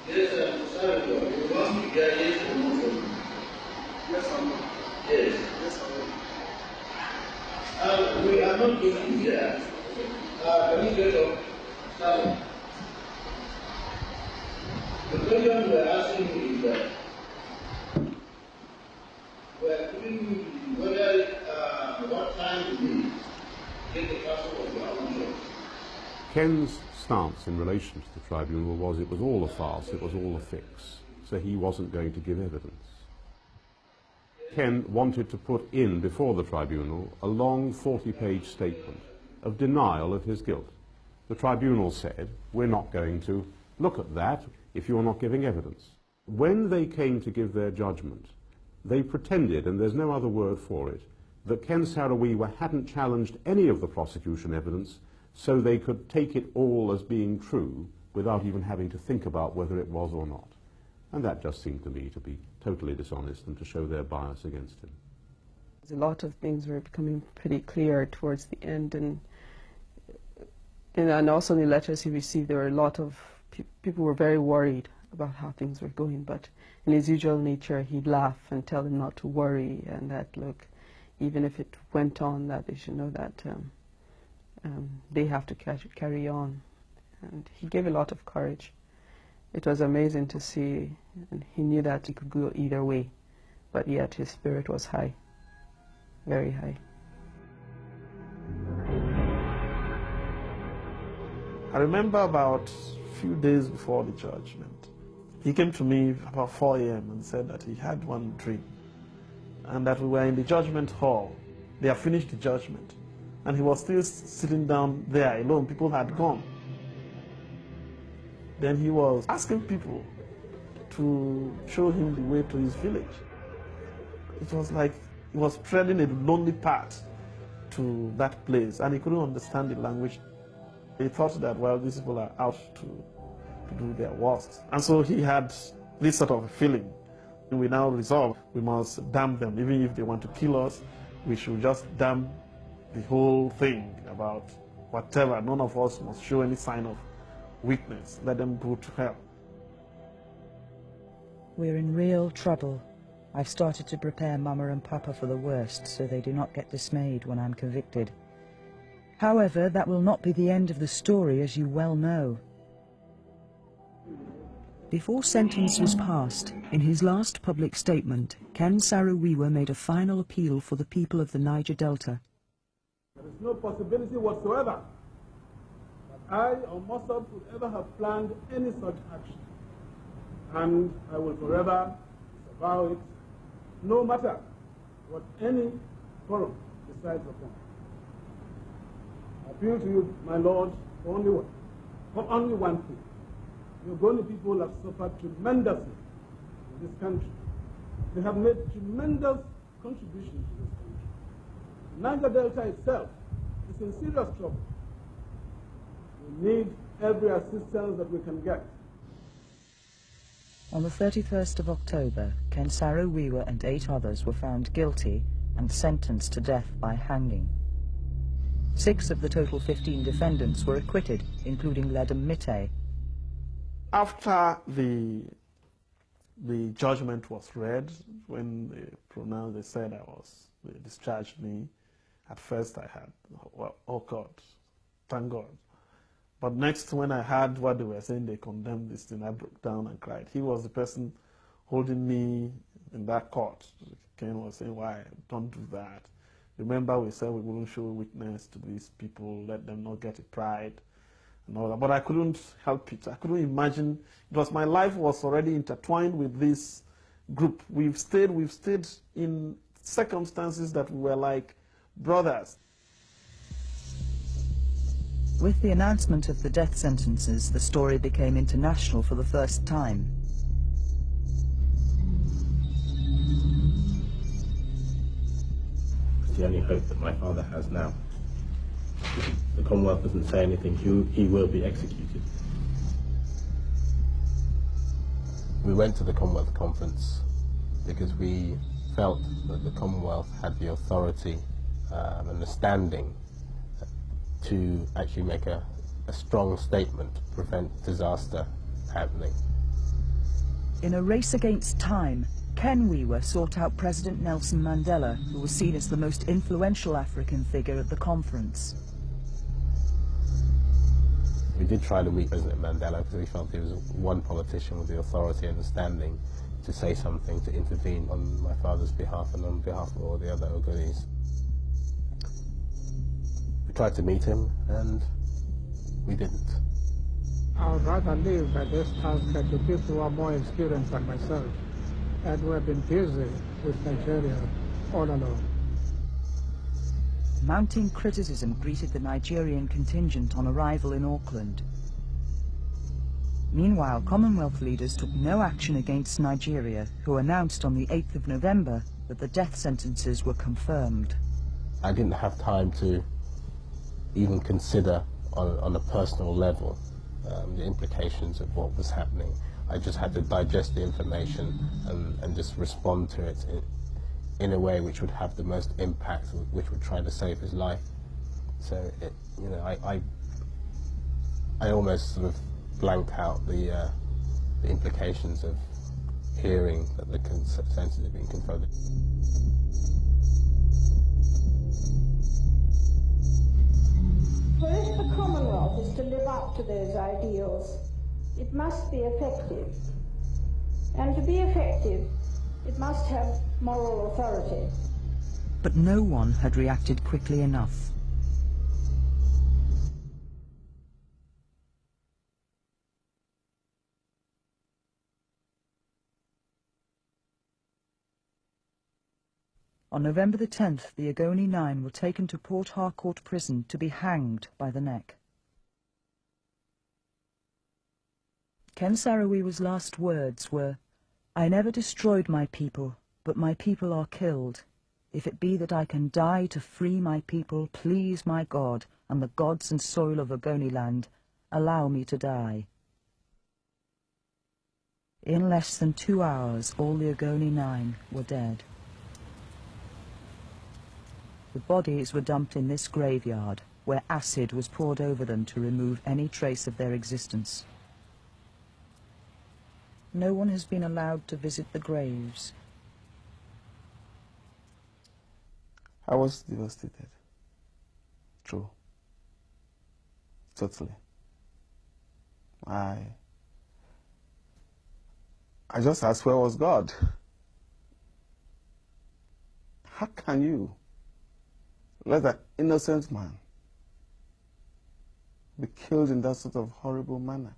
Yes, sorry, you want to get yes or no from me? Yes or no? Yes. Yes or no? We are not going here. Can you get up? Sorry. The question we are asking you is that we are giving you whether what time you need to get the person of your own choice. Ken's stance in relation to the tribunal was it was all a farce, it was all a fix, so he wasn't going to give evidence. Ken wanted to put in before the tribunal a long 40-page statement of denial of his guilt. The tribunal said, we're not going to look at that if you're not giving evidence. When they came to give their judgment, they pretended, and there's no other word for it, that Ken Saro-Wiwa hadn't challenged any of the prosecution evidence, so they could take it all as being true without even having to think about whether it was or not. And that just seemed to me to be totally dishonest and to show their bias against him. A lot of things were becoming pretty clear towards the end, and also in the letters he received, there were a lot of people were very worried about how things were going, but in his usual nature he'd laugh and tell them not to worry, and that, look, even if it went on, that they should know that they have to carry on. And he gave a lot of courage. It was amazing to see, and he knew that he could go either way, but yet his spirit was high, very high. I remember about a few days before the judgment, he came to me about 4 a.m. and said that he had one dream, and that we were in the judgment hall. They had finished the judgment, and he was still sitting down there alone. People had gone. Then he was asking people to show him the way to his village. It was like he was treading a lonely path to that place, and he couldn't understand the language. He thought that, well, these people are out to do their worst. And so he had this sort of feeling. We now resolve we must damn them. Even if they want to kill us, we should just damn the whole thing about whatever. None of us must show any sign of weakness. Let them go to hell. We're in real trouble. I've started to prepare Mama and Papa for the worst so they do not get dismayed when I'm convicted. However, that will not be the end of the story, as you well know. Before sentence was passed, in his last public statement, Ken Saro-Wiwa made a final appeal for the people of the Niger Delta. There is no possibility whatsoever that I or Mossad would ever have planned any such action. And I will forever disavow it, no matter what any forum decides upon. I appeal to you, my Lord, for only one thing. The Ogoni people have suffered tremendously in this country. They have made tremendous contributions to this country. The Niger Delta itself is in serious trouble. We need every assistance that we can get. On the 31st of October, Ken Saro-Wiwa and 8 others were found guilty and sentenced to death by hanging. 6 of the total 15 defendants were acquitted, including Ledum Mite. After the judgment was read, when they pronounced, they said they discharged me. At first I had, well, oh God, thank God. But next, when I heard what they were saying, they condemned this thing, I broke down and cried. He was the person holding me in that court. Ken was saying, why, don't do that. Remember, we said we wouldn't show weakness to these people, let them not get a pride and all that. But I couldn't help it. I couldn't imagine. It was, my life was already intertwined with this group. We've stayed in circumstances that we were like brothers. With the announcement of the death sentences, the story became international for the first time. It's the only hope that my father has now. The Commonwealth doesn't say anything, he will be executed. We went to the Commonwealth Conference because we felt that the Commonwealth had the authority and the standing to actually make a strong statement to prevent disaster happening. In a race against time, Ken Wiwa sought out President Nelson Mandela, who was seen as the most influential African figure at the conference. We did try to meet President Mandela because we felt he was one politician with the authority and the standing to say something, to intervene on my father's behalf and on behalf of all the other Ogonis. We tried to meet him and we didn't. I would rather leave by this task to people who are more experienced than myself and who have been busy with Nigeria all along. Mounting criticism greeted the Nigerian contingent on arrival in Auckland. Meanwhile, Commonwealth leaders took no action against Nigeria, who announced on the 8th of November that the death sentences were confirmed. I didn't have time to even consider on a personal level the implications of what was happening. I just had to digest the information and just respond to it in a way which would have the most impact, which would try to save his life. So, you know, I almost sort of blanked out the implications of hearing that the sentences had been confirmed. For if the Commonwealth is to live up to those ideals, it must be effective. And to be effective, it must have moral authority. But no one had reacted quickly enough. On November the 10th, the Ogoni 9 were taken to Port Harcourt prison to be hanged by the neck. Ken Saro-Wiwa's last words were, "I never destroyed my people, but my people are killed. If it be that I can die to free my people, please my God, and the gods and soil of Ogoni land, allow me to die." In less than 2 hours, all the Ogoni 9 were dead. The bodies were dumped in this graveyard, where acid was poured over them to remove any trace of their existence. No one has been allowed to visit the graves. I was devastated. True. Totally. I just asked, where was God? How can you let an innocent man be killed in that sort of horrible manner?